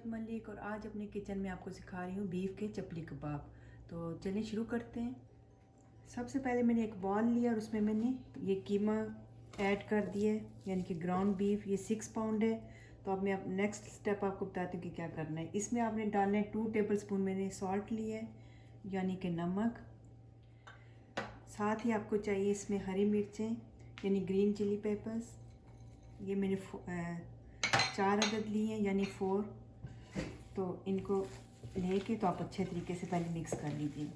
मलिक और आज अपने किचन में आपको सिखा रही हूँ बीफ के चपली कबाब। तो चलिए शुरू करते हैं। सबसे पहले मैंने एक बॉल लिया और उसमें मैंने ये कीमा ऐड कर दिया है, यानी कि ग्राउंड बीफ। ये 6 पाउंड है। तो अब मैं नेक्स्ट स्टेप आपको बताती हूँ कि क्या करना है। इसमें आपने डालना है 2 टेबल स्पून मैंने सॉल्ट लिया है, यानी कि नमक। साथ ही आपको चाहिए इसमें हरी मिर्चें, यानी ग्रीन चिली पेपर्स। ये मैंने 4 अदद लिए हैं, यानी 4। तो इनको लेके तो आप अच्छे तरीके से पहले मिक्स कर लीजिए।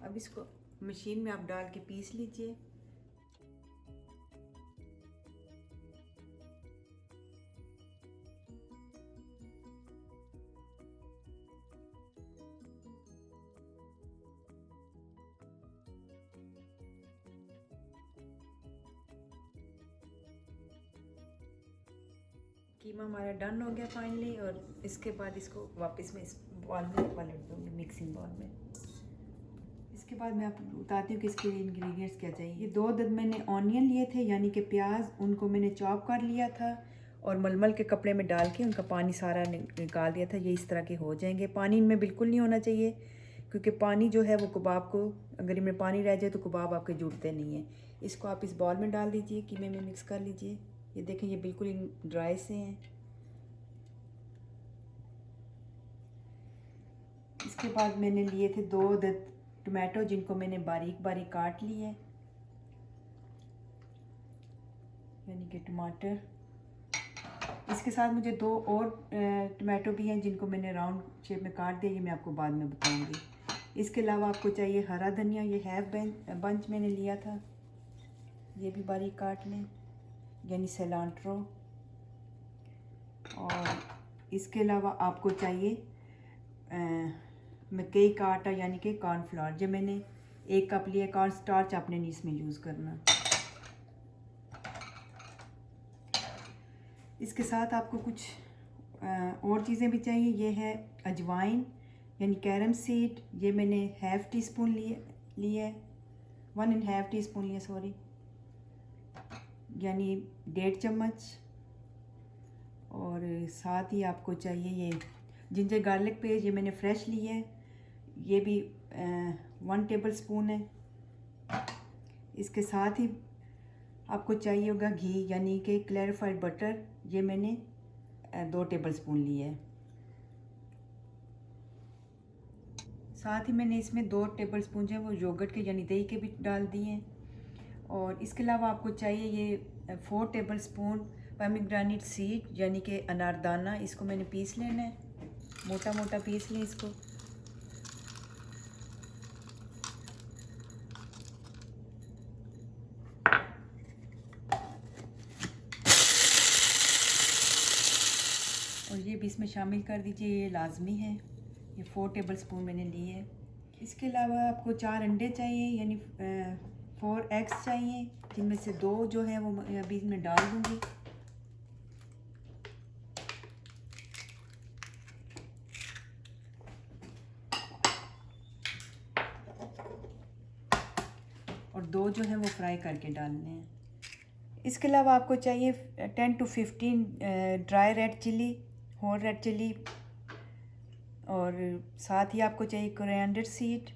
अब इसको मशीन में आप डाल के पीस लीजिए। कीमा हमारा डन हो गया फाइनली। और इसके बाद इसको वापस मैं इस बॉल में पलट दूँगी, मिक्सिंग बॉल में। इसके बाद मैं आपको बताती हूँ कि इसके लिए इंग्रेडिएंट्स क्या चाहिए। ये 2 अदद मैंने ऑनियन लिए थे, यानी कि प्याज। उनको मैंने चॉप कर लिया था और मलमल के कपड़े में डाल के उनका पानी सारा निकाल दिया था। ये इस तरह के हो जाएंगे। पानी इनमें बिल्कुल नहीं होना चाहिए, क्योंकि पानी जो है वो कबाब को, अगर इनमें पानी रह जाए तो कबाब आपके जुड़ते नहीं हैं। इसको आप इस बॉल में डाल दीजिए, कीमे में मिक्स कर लीजिए। ये देखें, ये बिल्कुल ड्राई से हैं। इसके बाद मैंने लिए थे 2 अदद टमाटो, जिनको मैंने बारीक बारीक काट लिए, यानी कि टमाटर। इसके साथ मुझे 2 और टमाटो भी हैं, जिनको मैंने राउंड शेप में काट दिया। ये मैं आपको बाद में बताऊंगी। इसके अलावा आपको चाहिए हरा धनिया। ये हैफ बंच मैंने लिया था, ये भी बारीक काट लें, यानी सिलांट्रो। और इसके अलावा आपको चाहिए मकई का आटा, यानी कि कॉर्नफ्लावर। जो मैंने 1 कप लिया। कॉर्न स्टार्च आपने नहीं इसमें यूज़ करना। इसके साथ आपको कुछ और चीज़ें भी चाहिए। ये है अजवाइन, यानी कैरम सीड। ये मैंने ½ टीस्पून लिए 1½ टीस्पून लिया, सॉरी, यानी 1.5 चम्मच। और साथ ही आपको चाहिए ये जिंजर गार्लिक पेस्ट। ये मैंने फ्रेश लिया है, ये भी 1 टेबल स्पून है। इसके साथ ही आपको चाहिए होगा घी, यानी कि क्लैरिफाइड बटर। ये मैंने 2 टेबल स्पून लिए है। साथ ही मैंने इसमें 2 टेबल स्पून जो है वो योगर्ट के, यानी दही के भी डाल दिए हैं। और इसके अलावा आपको चाहिए ये 4 टेबल स्पून पोमेग्रेनेट सीड, यानी कि अनारदाना। इसको मैंने पीस लेना है, मोटा मोटा पीस लें इसको। और ये भी इसमें शामिल कर दीजिए, ये लाजमी है। ये 4 टेबल स्पून मैंने लिए है। इसके अलावा आपको 4 अंडे चाहिए, यानी 4 एग्स चाहिए, जिनमें से 2 जो है वो अभी इसमें डाल दूँगी। और 2 जो है वो फ्राई करके डालने हैं। इसके अलावा आपको चाहिए 10 to 15 dry red chilli, whole red chilli. और साथ ही आपको चाहिए कोरिएंडर सीड,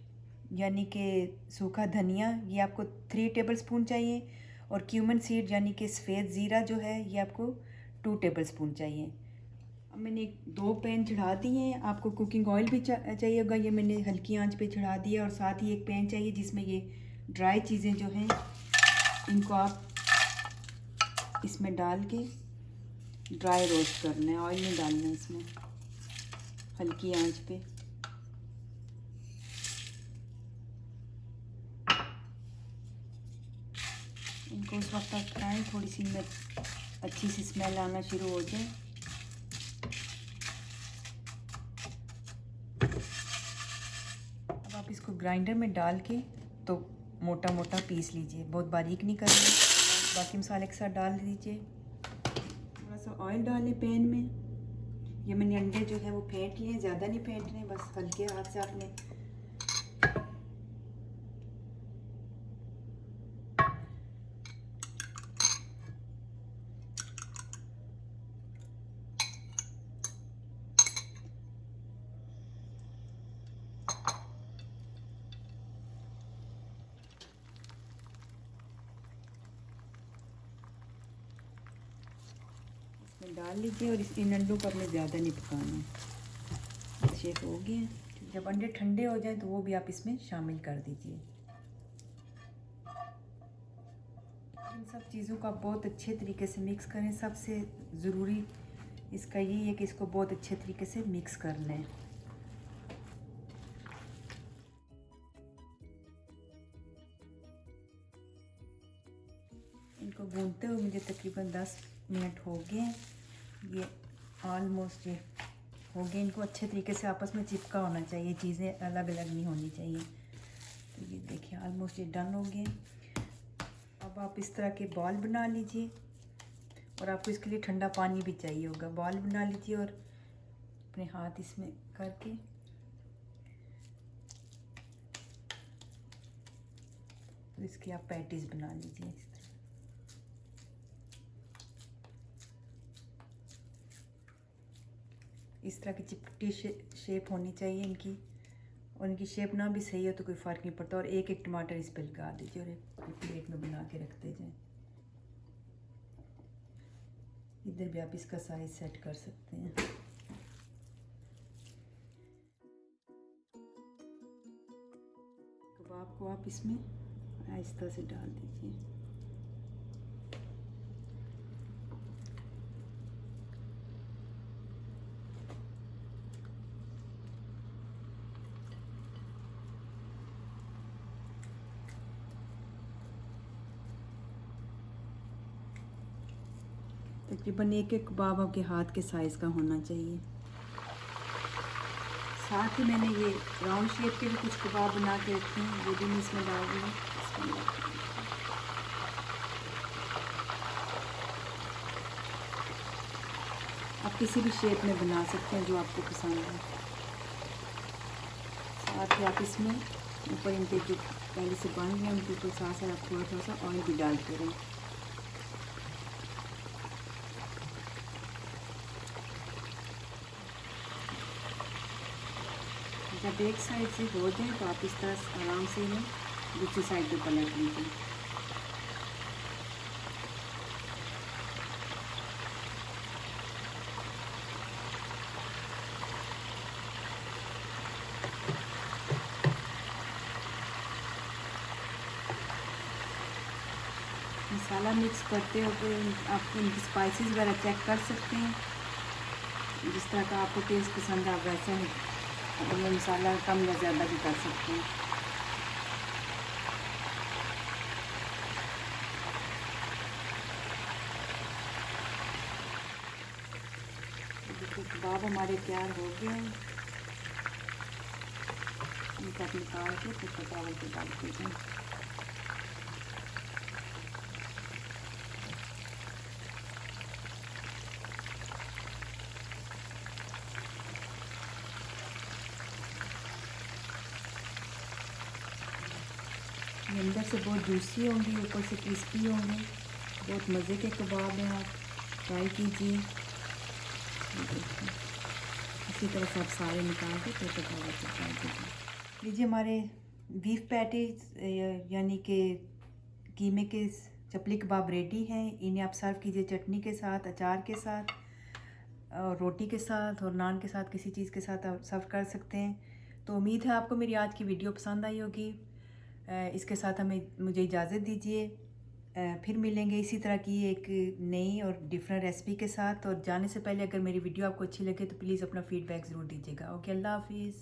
यानी कि सूखा धनिया। ये आपको 3 टेबल स्पून चाहिए। और क्यूमन सीड, यानी कि सफ़ेद ज़ीरा जो है, ये आपको 2 टेबल स्पून चाहिए। अब मैंने 2 पैन चढ़ा दिए हैं। आपको कुकिंग ऑयल भी चाहिए होगा, ये मैंने हल्की आंच पे चढ़ा दिया। और साथ ही एक पैन चाहिए जिसमें ये ड्राई चीज़ें जो हैं इनको आप इसमें डाल के ड्राई रोस्ट करना है। ऑयल नहीं डालना है इसमें, हल्की आंच पे। इनको उस वक्त तक पकाएं थोड़ी सी में अच्छी सी स्मेल आना शुरू हो जाए। अब आप इसको ग्राइंडर में डाल के तो मोटा मोटा पीस लीजिए, बहुत बारीक नहीं करना। बाकी मसाले के साथ डाल दीजिए। थोड़ा सा ऑयल डालें पैन में। ये मैंने अंडे जो है वो फेंट लिए, ज़्यादा नहीं फेंट रहे, बस हल्के हाथ से आपने डाल लीजिए और इन अंडों को अपने ज़्यादा नहीं पकाना है। शेक हो गए हैं। जब अंडे ठंडे हो जाएं तो वो भी आप इसमें शामिल कर दीजिए। इन सब चीज़ों को आप बहुत अच्छे तरीके से मिक्स करें। सबसे ज़रूरी इसका यही है कि इसको बहुत अच्छे तरीके से मिक्स कर लें। इनको भूनते हुए मुझे तकरीबन 10 मिनट हो गए हैं। ये ऑलमोस्ट ये हो गए। इनको अच्छे तरीके से आपस में चिपका होना चाहिए, चीज़ें अलग अलग नहीं होनी चाहिए। तो ये देखिए ऑलमोस्ट ये डन हो गए। अब आप इस तरह के बॉल बना लीजिए और आपको इसके लिए ठंडा पानी भी चाहिए होगा। बॉल बना लीजिए और अपने हाथ इसमें करके तो इसकी आप पैटीज बना लीजिए। इस तरह की चिपटी शेप होनी चाहिए इनकी, और इनकी शेप ना भी सही हो तो कोई फ़र्क नहीं पड़ता। और एक एक टमाटर इस पर लगा दीजिए और एक प्लेट में बना के रखते जाएं। इधर भी आप इसका साइज सेट कर सकते हैं। कबाब को आप इसमें आहिस्ता से डाल दीजिए। तकरीबन एक एक कबाब आपके हाथ के साइज़ का होना चाहिए। साथ ही मैंने ये राउंड शेप के भी कुछ कबाब बना के रखे हैं, वो भी मैं इसमें डाल रही हूँ। आप किसी भी शेप में बना सकते हैं जो आपको पसंद है। साथ ही आप इसमें ऊपर इनके जो पहले से बन गए उनके ऊपर साथ साथ आप थोड़ा थोड़ा सा ऑयल भी डालते रहें। जब एक साइड से हो जाए तो आप इस तरह आराम से इन्हें दूसरी साइड पे पलट लीजिए। मसाला मिक्स करते हुए आप इनकी स्पाइसेस वगैरह चेक कर सकते हैं। जिस तरह का आपको टेस्ट पसंद है आप वैसा ही ये मसाला कम या ज़्यादा भी कर सकते हैं। देखिए कबाब हमारे तैयार हो गए हैं। इनको आप निकाल के फिर चावल पे डाल दीजिए। ये अंदर से बहुत जूसी होंगी, ऊपर से क्रिस्पी होंगे। बहुत मज़े के कबाब हैं, आप ट्राई कीजिए। इसी तरह से आप सारे निकाल के फिर कबाब से ट्राई कीजिए। लीजिए हमारे बीफ पैटीज यानी कि कीमे के चपली कबाब रेडी हैं। इन्हें आप सर्व कीजिए चटनी के साथ, अचार के साथ, और रोटी के साथ और नान के साथ, किसी चीज़ के साथ आप सर्व कर सकते हैं। तो उम्मीद है आपको मेरी आज की वीडियो पसंद आई होगी। इसके साथ मुझे इजाज़त दीजिए। फिर मिलेंगे इसी तरह की एक नई और डिफरेंट रेसिपी के साथ। और जाने से पहले अगर मेरी वीडियो आपको अच्छी लगे तो प्लीज़ अपना फ़ीडबैक ज़रूर दीजिएगा। ओके, अल्लाह हाफिज़।